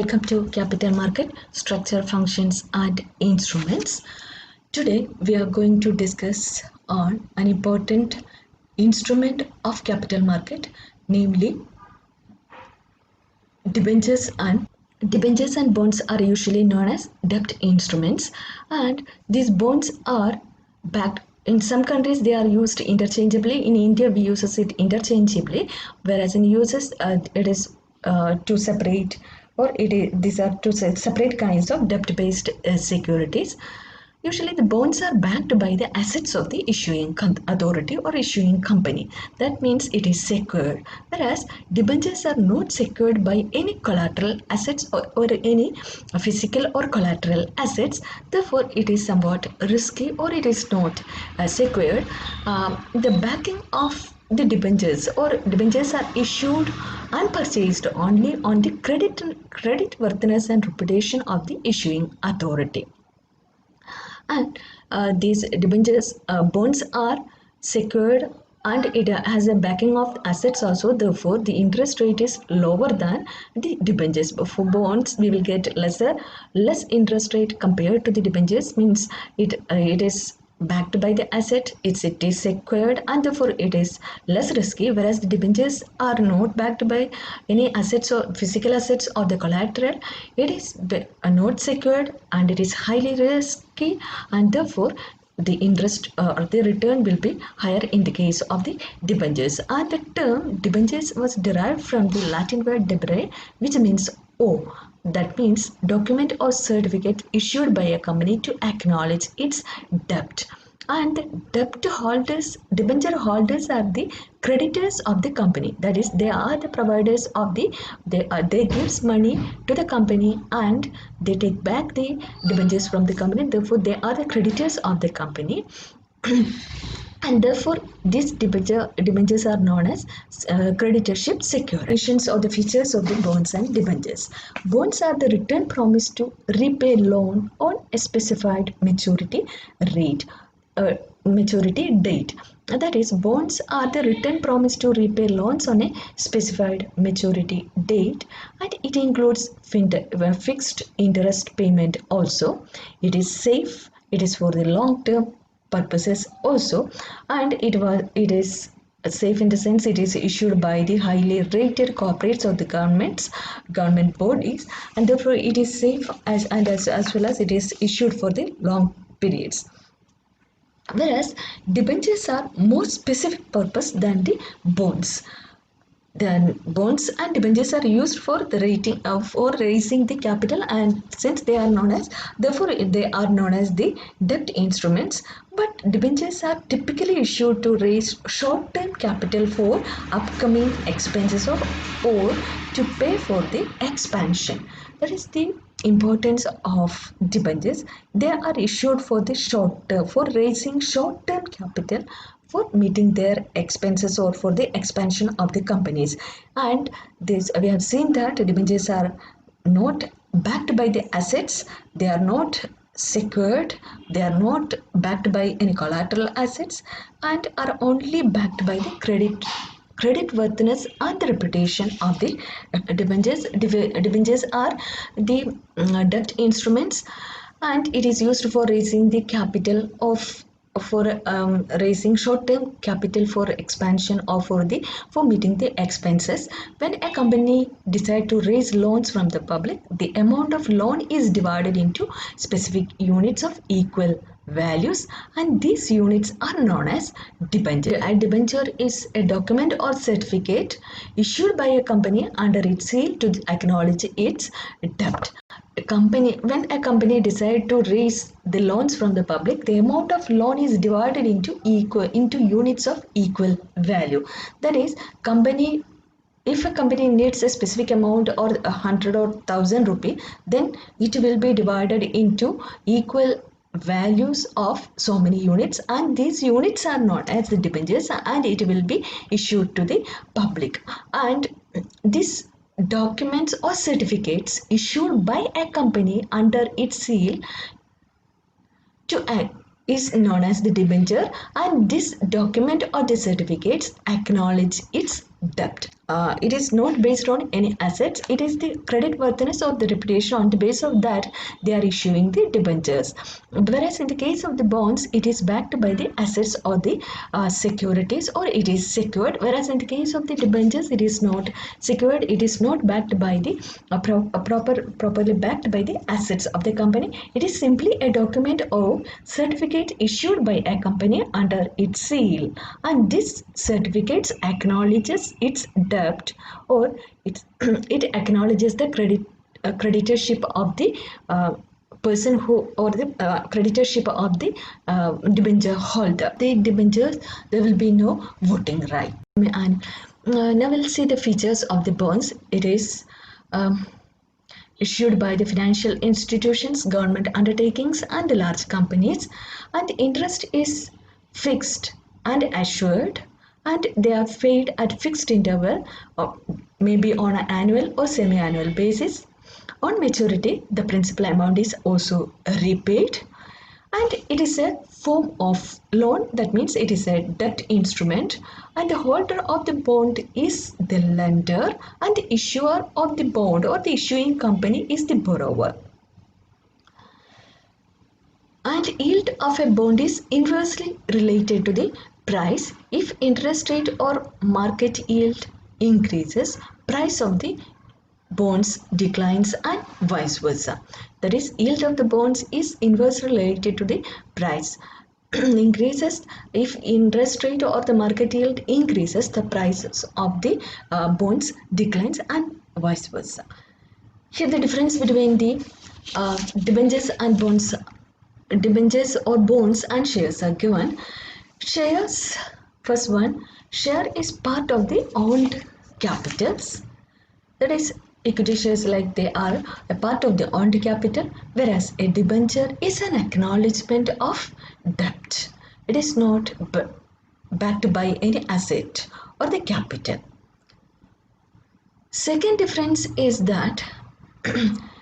Welcome to Capital Market Structure, Functions and Instruments. Today we are going to discuss on an important instrument of capital market, namely debentures and bonds are usually known as debt instruments, and these bonds are backed. In some countries they are used interchangeably. In India we use it interchangeably, whereas in US it is two separate, or these are two separate kinds of debt-based securities. Usually the bonds are backed by the assets of the issuing authority or issuing company. That means it is secured. Whereas debentures are not secured by any collateral assets or any physical or collateral assets. Therefore, it is somewhat risky, or it is not secured. The backing of the debentures are issued and purchased only on the credit worthiness and reputation of the issuing authority. And these debentures bonds are secured, and it has a backing of assets also. Therefore the interest rate is lower than the debentures. For bonds we will get less interest rate compared to the debentures. Means it is backed by the asset, it is secured, and therefore it is less risky, whereas the debentures are not backed by any assets or physical assets or the collateral. It is not secured and it is highly risky, and therefore the interest or the return will be higher in the case of the debentures. And the term debentures was derived from the Latin word debere, which means owe. That means document or certificate issued by a company to acknowledge its debt. And the debenture holders are the creditors of the company. That is, they are the providers of they gives money to the company and they take back the debentures from the company. Therefore, they are the creditors of the company. And therefore these debentures are known as creditorship securities. Or the features of the bonds and debentures. Bonds are the written promise to repay loan on a specified maturity date. That is, bonds are the written promise to repay loans on a specified maturity date, and it includes fixed interest payment also. It is safe, it is for the long term purposes also, and it is safe in the sense it is issued by the highly rated corporates or the government bodies, and therefore it is safe as well as it is issued for the long periods. Whereas debentures are more specific purpose than the bonds. Then bonds and debentures are used for the raising the capital, and since they are known as the debt instruments. But debentures are typically issued to raise short-term capital for upcoming expenses or to pay for the expansion. That is the importance of debentures. They are issued for raising short-term capital for meeting their expenses or for the expansion of the companies. And this we have seen that debentures are not backed by the assets, they are not secured, they are not backed by any collateral assets, and are only backed by the credit worthiness and the reputation of the debentures. Debentures are the debt instruments, and it is used for raising the capital for raising short-term capital for expansion or for meeting the expenses. When a company decides to raise loans from the public, the amount of loan is divided into specific units of equal values, and these units are known as debenture. A debenture is a document or certificate issued by a company under its seal to acknowledge its debt. When a company decides to raise the loans from the public, the amount of loan is divided into units of equal value. That is, if a company needs a specific amount or 100 or 1000 rupee, then it will be divided into equal values of so many units, and these units are known as the debentures, and it will be issued to the public. And this documents or certificates issued by a company under its seal to act is known as the debenture, and this document or the certificates acknowledge its debt. it is not based on any assets. It is the credit worthiness or the reputation. On the basis of that, they are issuing the debentures. Whereas in the case of the bonds, it is backed by the assets or the securities, or it is secured. Whereas in the case of the debentures, it is not secured. It is not backed by the properly backed by the assets of the company. It is simply a document or certificate issued by a company under its seal, and this certificate acknowledges its debt, or it acknowledges the creditorship of the person who, or the creditorship of the debenture holder. The debentures, there will be no voting right. And now we'll see the features of the bonds. It is issued by the financial institutions, government undertakings, and the large companies, and the interest is fixed and assured, and they are paid at fixed interval, or maybe on an annual or semi-annual basis. On maturity, the principal amount is also repaid, and it is a form of loan. That means it is a debt instrument, and the holder of the bond is the lender, and the issuer of the bond or the issuing company is the borrower. And yield of a bond is inversely related to the price. If interest rate or market yield increases, price of the bonds declines, and vice versa. That is, yield of the bonds is inversely related to the price. Increases, if interest rate or the market yield increases, the prices of the bonds declines, and vice versa. Here the difference between the debentures and bonds, debentures or bonds and shares are given. Shares, first one, share is part of the owned capitals. That is, equity shares, like they are a part of the owned capital, whereas a debenture is an acknowledgement of debt. It is not backed by any asset or the capital. Second difference is that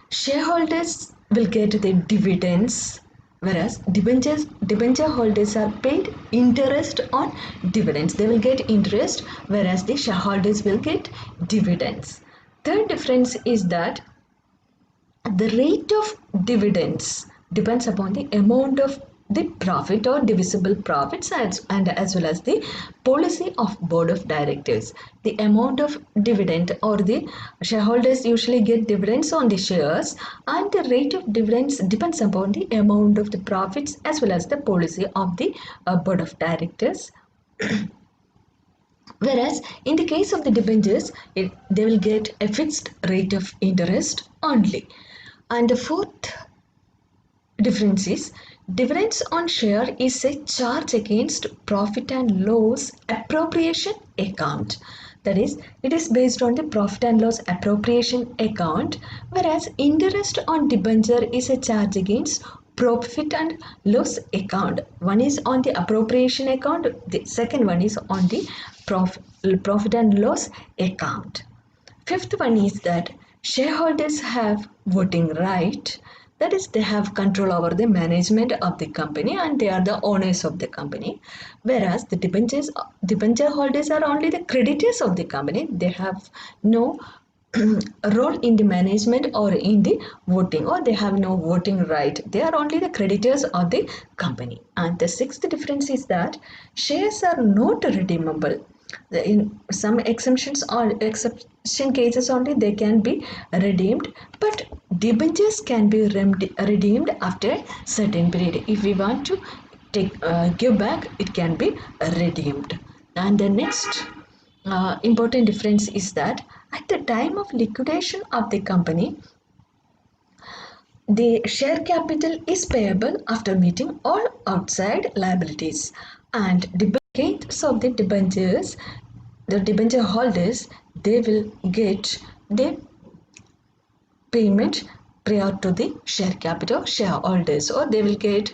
shareholders will get the dividends, whereas debenture holders are paid interest on dividends. They will get interest, whereas the shareholders will get dividends. Third difference is that the rate of dividends depends upon the amount of the profit or divisible profits, and as well as the policy of board of directors. The amount of dividend, or the shareholders usually get dividends on the shares, and the rate of dividends depends upon the amount of the profits as well as the policy of the board of directors. Whereas in the case of the debentures, they will get a fixed rate of interest only. And the fourth difference is, dividends on share is a charge against profit and loss appropriation account. That is, it is based on the profit and loss appropriation account, whereas interest on debenture is a charge against profit and loss account. One is on the appropriation account, the second one is on the profit and loss account. Fifth one is that shareholders have voting right. That is, they have control over the management of the company, and they are the owners of the company. Whereas the debenture holders are only the creditors of the company. They have no role in the management or in the voting, or they have no voting right. They are only the creditors of the company. And the sixth difference is that shares are not redeemable. In some exemptions or exception cases only they can be redeemed, but debentures can be redeemed after a certain period. If we want to give back, it can be redeemed. And the next important difference is that at the time of liquidation of the company, the share capital is payable after meeting all outside liabilities, and gains of the debentures, the debenture holders, they will get the payment prior to the share capital shareholders, or they will get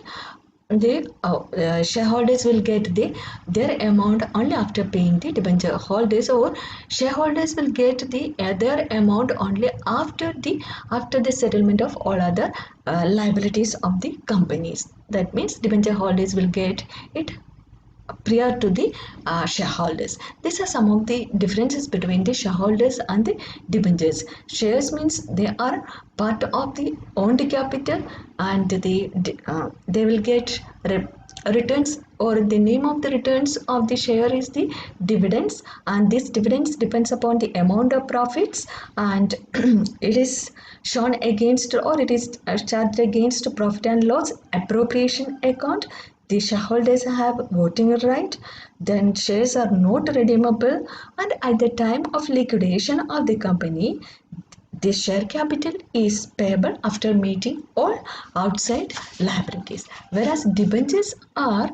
the shareholders will get their amount only after paying the debenture holders, or shareholders will get their amount only after the settlement of all other liabilities of the companies. That means debenture holders will get it prior to the shareholders. These are some of the differences between the shareholders and the debentures. Shares means they are part of the owned capital, and they will get returns, or the name of the returns of the share is the dividends, and this dividends depends upon the amount of profits, and it is shown against, or it is charged against profit and loss appropriation account. The shareholders have voting right, then shares are not redeemable, and at the time of liquidation of the company, the share capital is payable after meeting all outside liabilities. Whereas debentures are,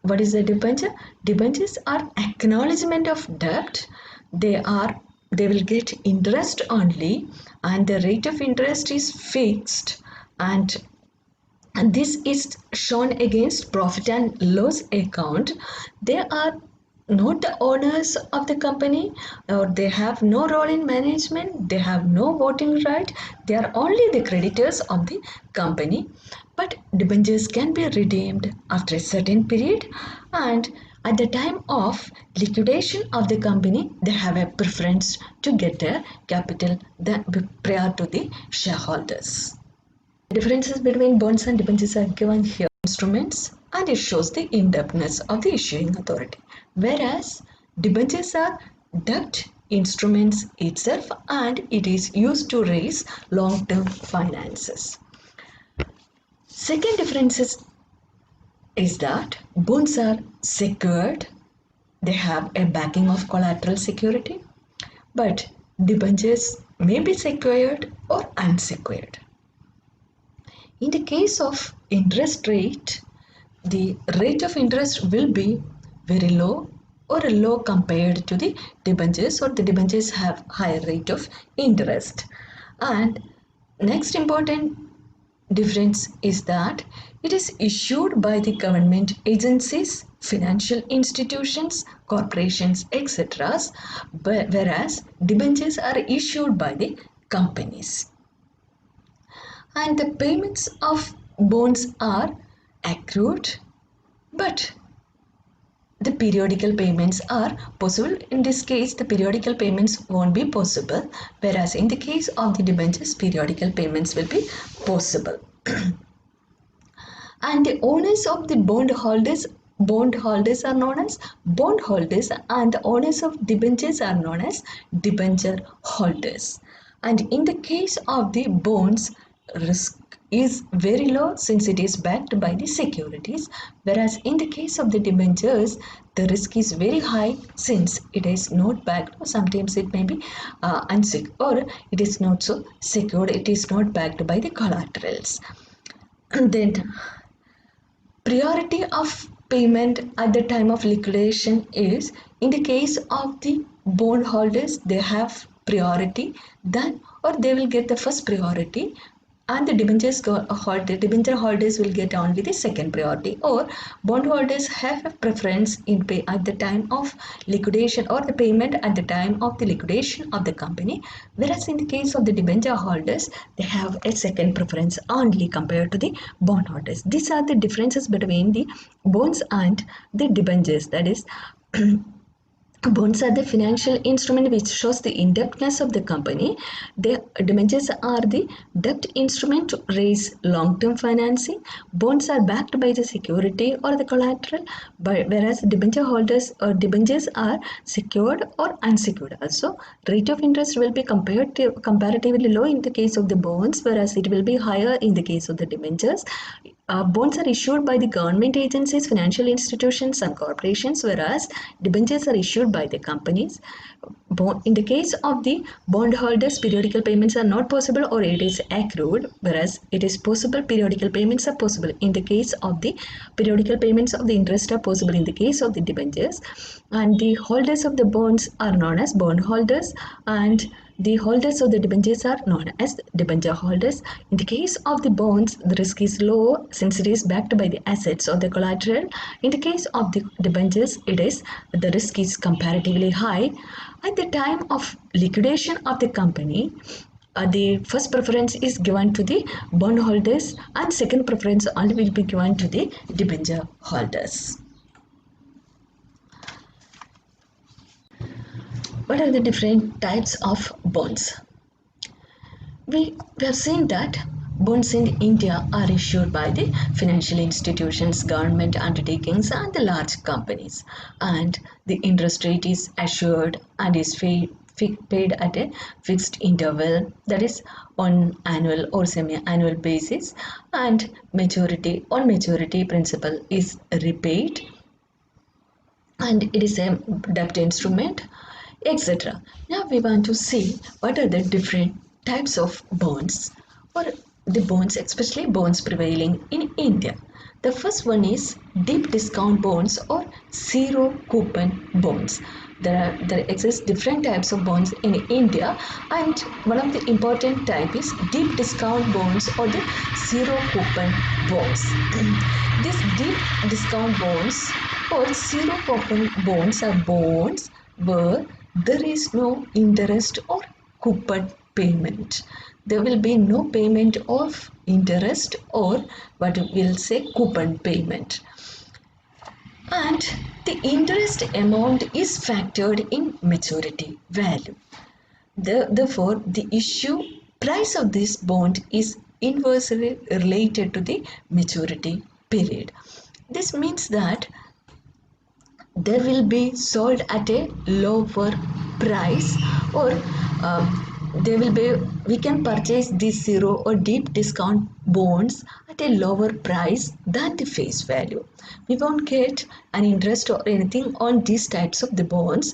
what is a debenture? Debentures are acknowledgement of debt. They will get interest only, and the rate of interest is fixed, and this is shown against profit and loss account. They are not the owners of the company, or they have no role in management, they have no voting right, they are only the creditors of the company. But debentures can be redeemed after a certain period, and at the time of liquidation of the company, they have a preference to get their capital than prior to the shareholders. Differences between bonds and debentures are given here. Instruments, and it shows the indebtedness of the issuing authority. Whereas debentures are debt instruments itself, and it is used to raise long-term finances. Second difference is that bonds are secured. They have a backing of collateral security, but debentures may be secured or unsecured. In the case of interest rate, the rate of interest will be very low or low compared to the debentures, or the debentures have higher rate of interest. And next important difference is that it is issued by the government agencies, financial institutions, corporations, etc., whereas debentures are issued by the companies. And the payments of bonds are accrued, but the periodical payments are possible. In this case, the periodical payments won't be possible, whereas in the case of the debentures, periodical payments will be possible. And the owners of the bondholders are known as bondholders, and the owners of debentures are known as debenture holders. And in the case of the bonds, risk is very low since it is backed by the securities, whereas in the case of the debentures, the risk is very high since it is not backed, or sometimes it may be unsecured, or it is not so secured, it is not backed by the collaterals. And then priority of payment at the time of liquidation is, in the case of the bondholders, they have priority then, or they will get the first priority, and the debenture holders will get only the second priority, or bondholders have a preference in pay at the time of liquidation, or the payment at the time of the liquidation of the company, whereas in the case of the debenture holders, they have a second preference only compared to the bondholders. These are the differences between the bonds and the debentures. That is, bonds are the financial instrument which shows the indebtedness of the company. The debentures are the debt instrument to raise long-term financing. Bonds are backed by the security or the collateral, whereas debenture holders or debentures are secured or unsecured. Also, rate of interest will be comparatively low in the case of the bonds, whereas it will be higher in the case of the debentures. Bonds are issued by the government agencies, financial institutions, and corporations, whereas debentures are issued by the companies. In the case of the bondholders, periodical payments are not possible, or it is accrued, whereas it is possible, periodical payments are possible. In the case of the periodical payments of the interest are possible in the case of the debentures, and the holders of the bonds are known as bondholders, and the holders of the debentures are known as debenture holders. In the case of the bonds, the risk is low since it is backed by the assets or the collateral. In the case of the debentures, the risk is comparatively high. At the time of liquidation of the company, the first preference is given to the bondholders, and second preference only will be given to the debenture holders. What are the different types of bonds? We have seen that bonds in India are issued by the financial institutions, government undertakings, and the large companies, and the interest rate is assured and is paid at a fixed interval, that is on annual or semi-annual basis, and maturity principal is repaid, and it is a debt instrument, etc. Now we want to see what are the different types of bonds, or the bonds, especially bonds prevailing in India. The first one is deep discount bonds or zero coupon bonds. There exist different types of bonds in India, and one of the important type is deep discount bonds or the zero coupon bonds. These deep discount bonds or zero coupon bonds are bonds where there is no interest or coupon payment. There will be no payment of interest or what we'll say coupon payment, and the interest amount is factored in maturity value. Therefore, the issue price of this bond is inversely related to the maturity period. This means that they will be sold at a lower price, or they will be we can purchase these zero or deep discount bonds at a lower price than the face value. We won't get an interest or anything on these types of the bonds,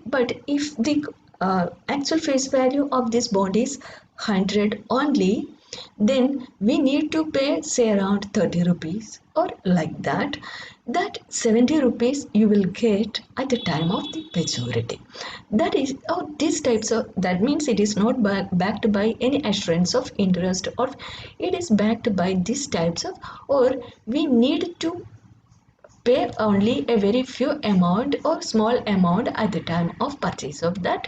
but if the actual face value of this bond is 100 only, then we need to pay say around 30 rupees or like that. That 70 rupees you will get at the time of the maturity. That is these types of, that means it is not backed by any assurance of interest, or it is backed by these types of, or we need to pay only a very few amount or small amount at the time of purchase of that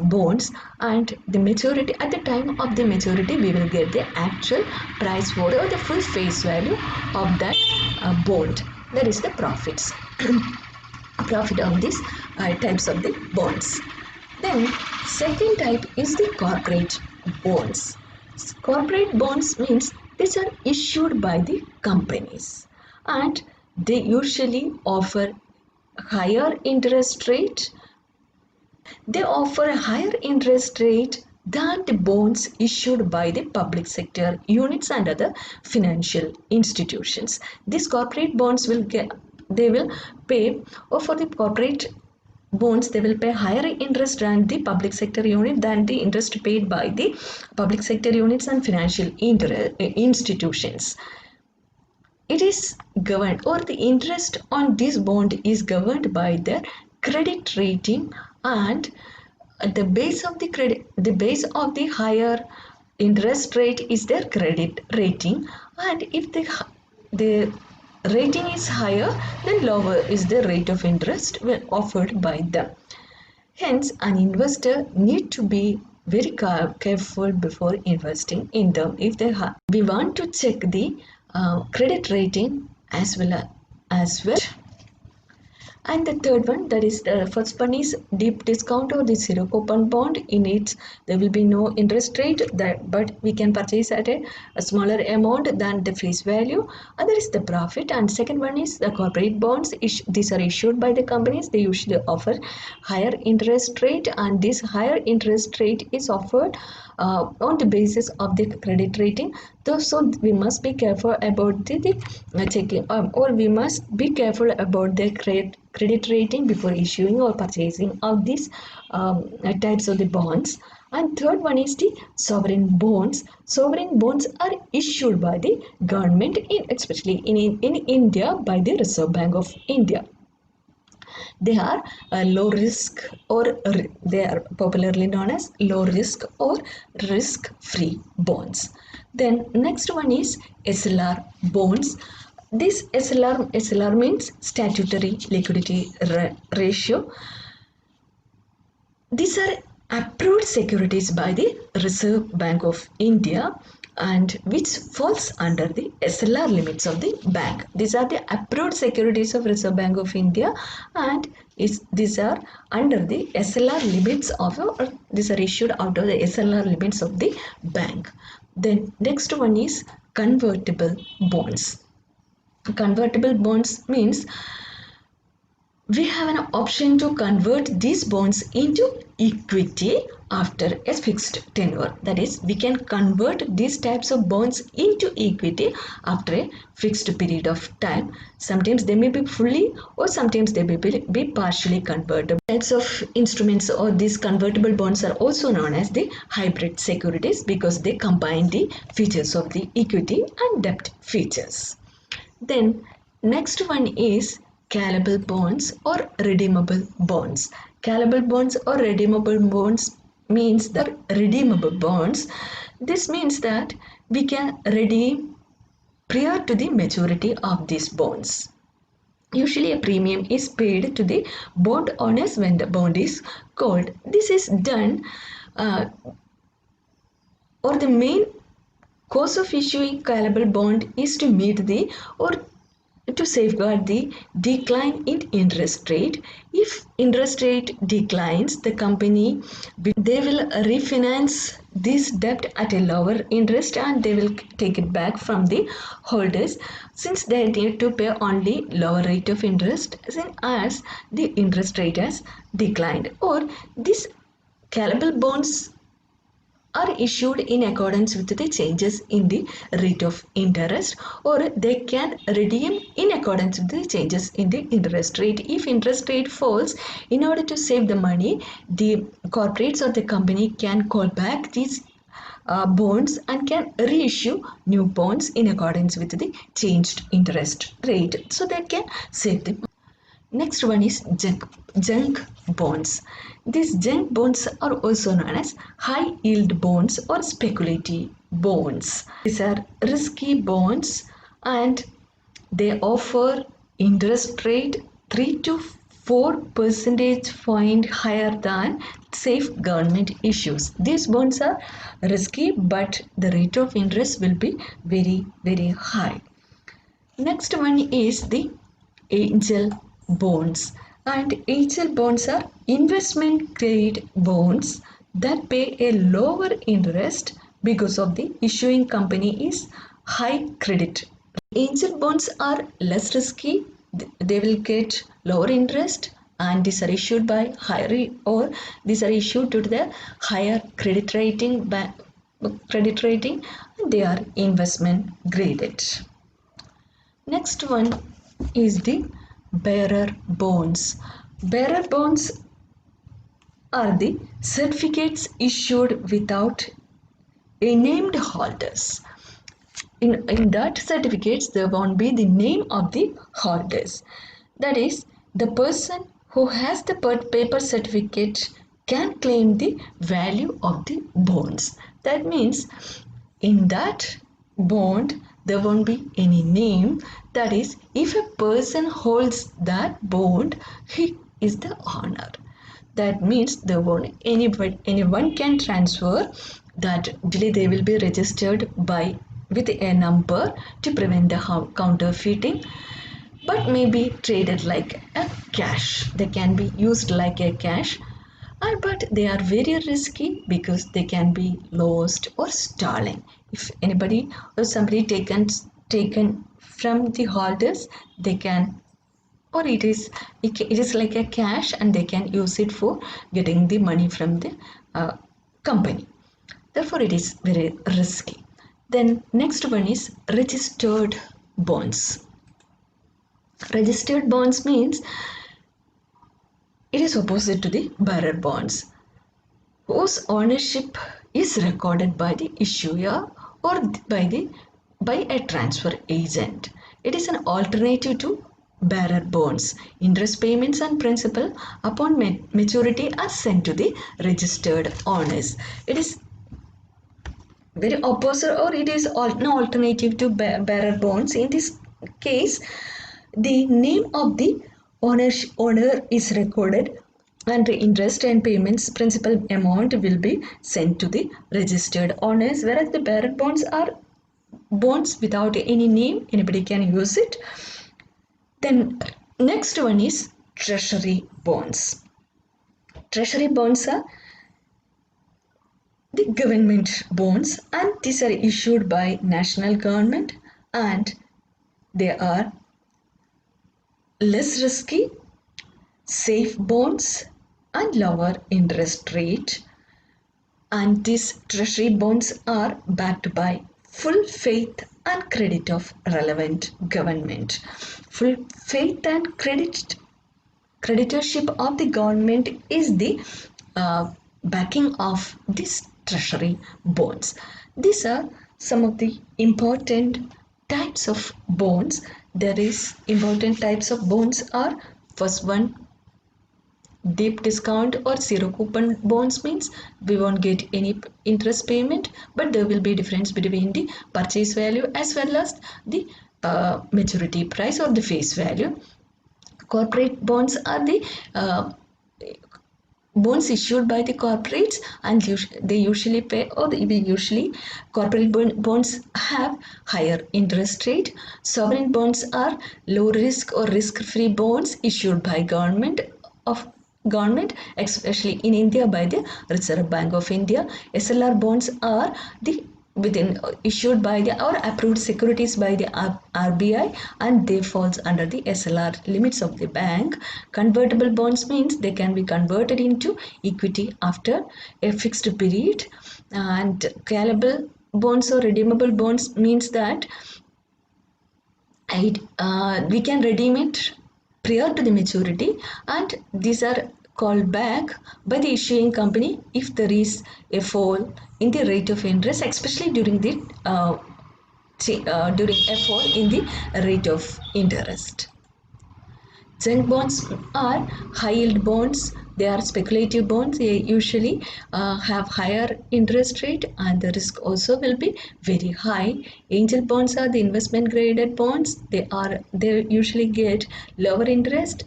bonds, and the maturity, at the time of the maturity we will get the actual price for or the full face value of that bond. That is the profits profit of these types of the bonds. Then second type is the corporate bonds. Corporate bonds means these are issued by the companies, and they usually offer higher interest rate. They offer a higher interest rate than the bonds issued by the public sector units and other financial institutions. These corporate bonds they will pay, or for the corporate bonds they will pay higher interest than the public sector unit, than the interest paid by the public sector units and financial institutions. It is governed, or the interest on this bond is governed by their credit rating, and the base of the higher interest rate is their credit rating, and if the rating is higher, then lower is the rate of interest when offered by them. Hence, an investor need to be very careful before investing in them. If we want to check the credit rating as well. And the third one, that is the first one is deep discount or the zero coupon bond. In it, there will be no interest rate, but we can purchase at a smaller amount than the face value. Other is the profit. And second one is the corporate bonds. These are issued by the companies. They usually offer higher interest rate, and this higher interest rate is offered on the basis of the credit rating. So we must be careful about the checking, or we must be careful about the credit rating before issuing or purchasing of these types of the bonds. And third one is the sovereign bonds. Sovereign bonds are issued by the government, especially in India, by the Reserve Bank of India. They are low risk, or they are popularly known as low risk or risk free bonds. Then next one is SLR bonds. This SLR means statutory liquidity ratio. These are approved securities by the Reserve Bank of India, and which falls under the SLR limits of the bank. These are the approved securities of Reserve Bank of India, and these are under the SLR limits of, or these are issued out of the SLR limits of the bank. Then next one is convertible bonds. Convertible bonds means we have an option to convert these bonds into equity after a fixed tenure. That is, we can convert these types of bonds into equity after a fixed period of time. Sometimes they may be fully, or sometimes they may be partially converted. Types of instruments or these convertible bonds are also known as the hybrid securities because they combine the features of the equity and debt features. Then next one is callable bonds or redeemable bonds. Callable bonds or redeemable bonds means that redeemable bonds. This means that we can redeem prior to the maturity of these bonds. Usually a premium is paid to the bond owners when the bond is called. This is done or the main cause of issuing callable bond is to meet the or to safeguard the decline in interest rate. If interest rate declines, the company they will refinance this debt at a lower interest and they will take it back from the holders since they need to pay only lower rate of interest as the interest rate has declined. Or these callable bonds are issued in accordance with the changes in the rate of interest, or they can redeem in accordance with the changes in the interest rate. If interest rate falls, in order to save the money, the corporates or the company can call back these bonds and can reissue new bonds in accordance with the changed interest rate, so they can save the money. Next one is junk bonds. These junk bonds are also known as high yield bonds or speculative bonds. These are risky bonds and they offer interest rate 3 to 4 percentage point higher than safe government issues. These bonds are risky, but the rate of interest will be very, very high. Next one is the angel bonds, and angel bonds are investment grade bonds that pay a lower interest because of the issuing company is high credit. Angel bonds are less risky, they will get lower interest, and these are issued by higher, or these are issued due to the higher credit rating, and they are investment graded. Next one is the bearer bonds. Bearer bonds are the certificates issued without a named holders. In that certificates, there won't be the name of the holders. That is, the person who has the paper certificate can claim the value of the bonds. That means in that bond, there won't be any name. That is, if a person holds that bond, he is the owner. That means there won't anyone can transfer that. Usually they will be registered with a number to prevent the counterfeiting, but may be traded like a cash. They can be used like a cash, but they are very risky because they can be lost or stolen. If anybody or somebody taken from the holders, they can, or it is like a cash and they can use it for getting the money from the company. Therefore, it is very risky. Then next one is registered bonds. Registered bonds means it is opposite to the bearer bonds, whose ownership is recorded by the issuer or by a transfer agent. It is an alternative to bearer bonds. Interest payments and principal upon maturity are sent to the registered owners. It is very opposite, or it is an alternative to bearer bonds. In this case, the name of the owner is recorded and the interest and payments principal amount will be sent to the registered owners, whereas the bearer bonds are bonds without any name, anybody can use it. Then next one is treasury bonds. Treasury bonds are the government bonds, and these are issued by national government, and they are less risky, safe bonds, and lower interest rate. And these treasury bonds are backed by full faith and credit of relevant government. Full faith and creditorship of the government is the backing of these treasury bonds. These are some of the important types of bonds. There is important types of bonds are, first one, deep discount or zero coupon bonds, means we won't get any interest payment, but there will be difference between the purchase value as well as the maturity price or the face value. Corporate bonds are the bonds issued by the corporates, and they usually pay, or we usually corporate bonds have higher interest rate. Sovereign bonds are low risk or risk free bonds issued by government, especially in India by the Reserve Bank of India. SLR bonds are the within issued by the or approved securities by the RBI, and they falls under the SLR limits of the bank. Convertible bonds means they can be converted into equity after a fixed period, and callable bonds or redeemable bonds means that we can redeem it prior to the maturity, and these are called back by the issuing company if there is a fall in the rate of interest, especially during the during a fall in the rate of interest. Junk bonds are high yield bonds. They are speculative bonds. They usually have higher interest rate, and the risk also will be very high. Angel bonds are the investment graded bonds. They usually get lower interest,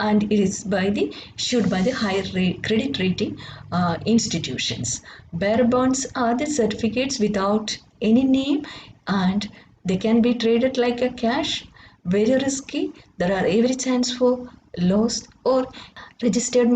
and it is issued by the higher credit rating institutions. Bearer bonds are the certificates without any name, and they can be traded like a cash. Very risky. There are every chance for loss. Or registered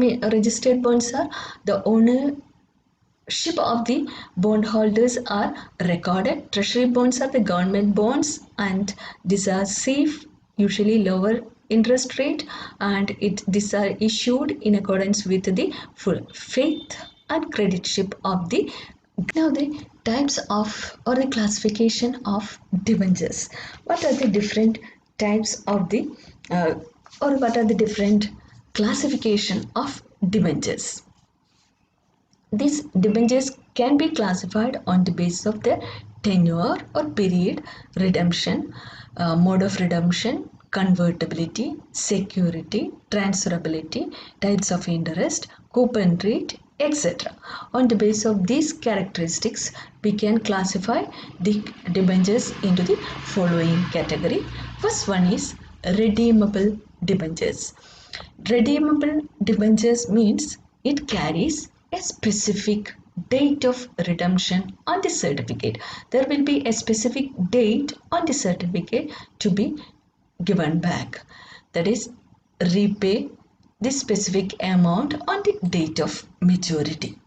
bonds are the ownership of the bondholders are recorded. Treasury bonds are the government bonds, and these are safe, usually lower interest rate, and these are issued in accordance with the full faith and creditship of the. Now the types of or the classification of debentures. What are the different types of the or what are the different classification of debentures? These debentures can be classified on the basis of their tenure or period, redemption, mode of redemption, convertibility, security, transferability, types of interest, coupon rate, etc. On the basis of these characteristics, we can classify the debentures into the following category. First one is redeemable debentures. Redeemable debentures means it carries a specific date of redemption on the certificate. There will be a specific date on the certificate to be given back. That is, repay the specific amount on the date of maturity.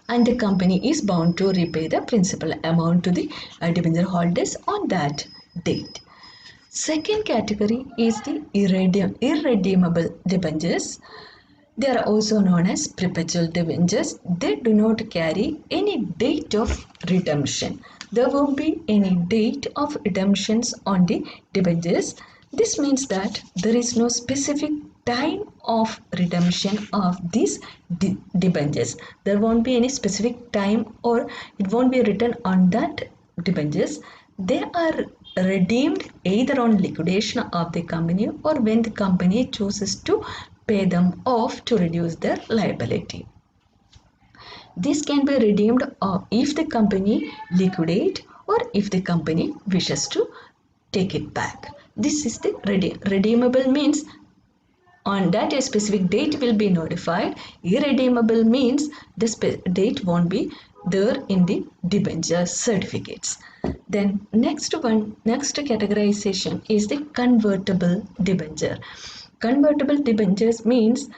And the company is bound to repay the principal amount to the debenture holders on that date. Second category is the irredeemable debentures. They are also known as perpetual debentures. They do not carry any date of redemption. There won't be any date of redemptions on the debentures. This means that there is no specific time of redemption of these debentures. There won't be any specific time, or it won't be written on that debentures. They are redeemed either on liquidation of the company or when the company chooses to pay them off to reduce their liability. This can be redeemed if the company liquidate or if the company wishes to take it back. This is the redeemable means on that a specific date will be notified. Irredeemable means the date won't be there in the debenture certificates. Then next categorization is the convertible debenture. Convertible debentures means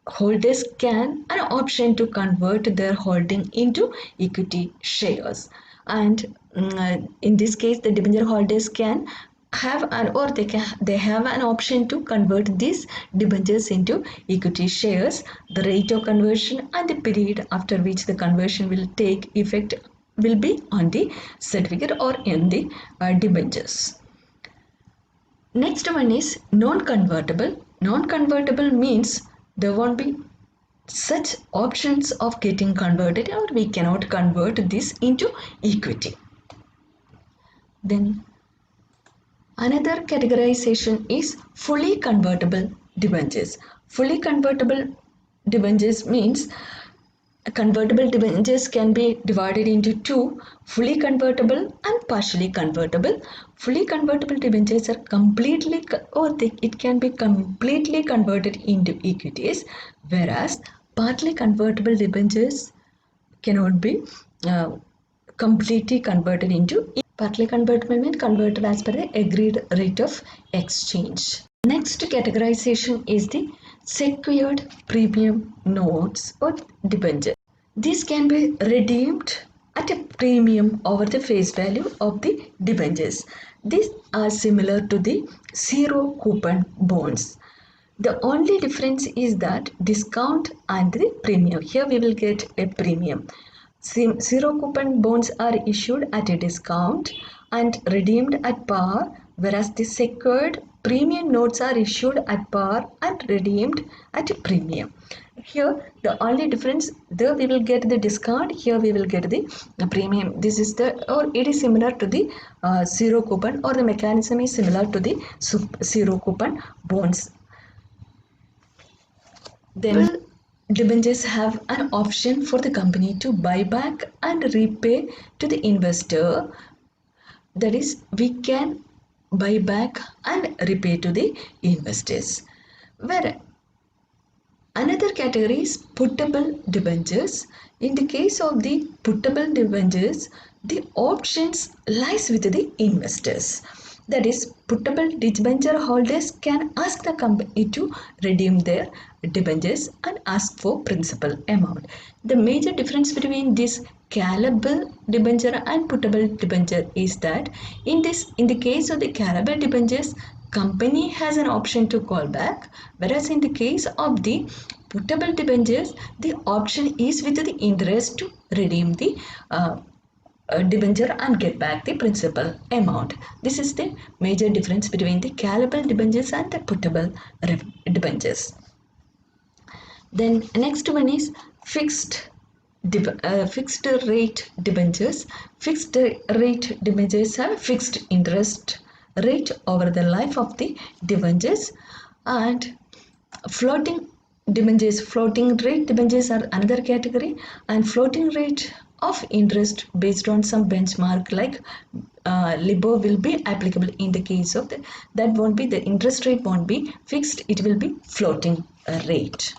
holders can an option to convert their holding into equity shares, and in this case the debenture holders can have they have an option to convert these debentures into equity shares. The rate of conversion and the period after which the conversion will take effect will be on the certificate or in the debentures. Next one is non-convertible. Non-convertible means there won't be such options of getting converted, or we cannot convert this into equity. Then another categorization is fully convertible debentures. Fully convertible debentures means convertible debentures can be divided into two: fully convertible and partially convertible. Fully convertible debentures are completely it can be completely converted into equities, whereas partly convertible debentures cannot be completely converted into. Partly convertible means converted as per the agreed rate of exchange. Next categorization is the secured premium notes or debenture. These can be redeemed at a premium over the face value of the debentures. These are similar to the zero coupon bonds. The only difference is that discount and the premium. Here we will get a premium. Zero coupon bonds are issued at a discount and redeemed at par, whereas the secured premium notes are issued at par and redeemed at a premium. Here the only difference, there we will get the discount, here we will get the premium. This is it is similar to the zero coupon, or the mechanism is similar to the zero coupon bonds. Then debentures have an option for the company to buy back and repay to the investor. That is, we can buy back and repay to the investors. Where another category is puttable debentures. In the case of the puttable debentures, the options lies with the investors. That is, puttable debenture holders can ask the company to redeem their debentures and ask for principal amount. The major difference between this callable debenture and puttable debenture is that in the case of the callable debentures, company has an option to call back, whereas in the case of the puttable debentures, the option is with the interest to redeem the debenture and get back the principal amount. This is the major difference between the callable debentures and the puttable debentures. Then next one is fixed rate debentures. Fixed rate debentures have fixed interest rate over the life of the debentures, and floating rate debentures are another category, and floating rate of interest based on some benchmark like LIBOR will be applicable in the case of the interest rate won't be fixed, it will be floating rate.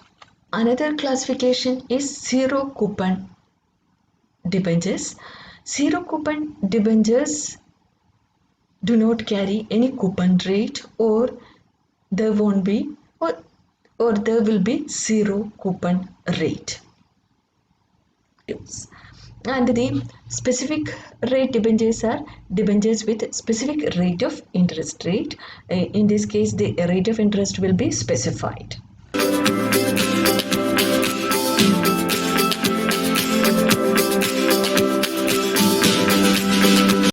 Another classification is zero coupon debentures. Zero coupon debentures do not carry any coupon rate, or there won't be or there will be zero coupon rate. And the specific rate debentures are debentures with specific rate of interest rate. In this case, the rate of interest will be specified.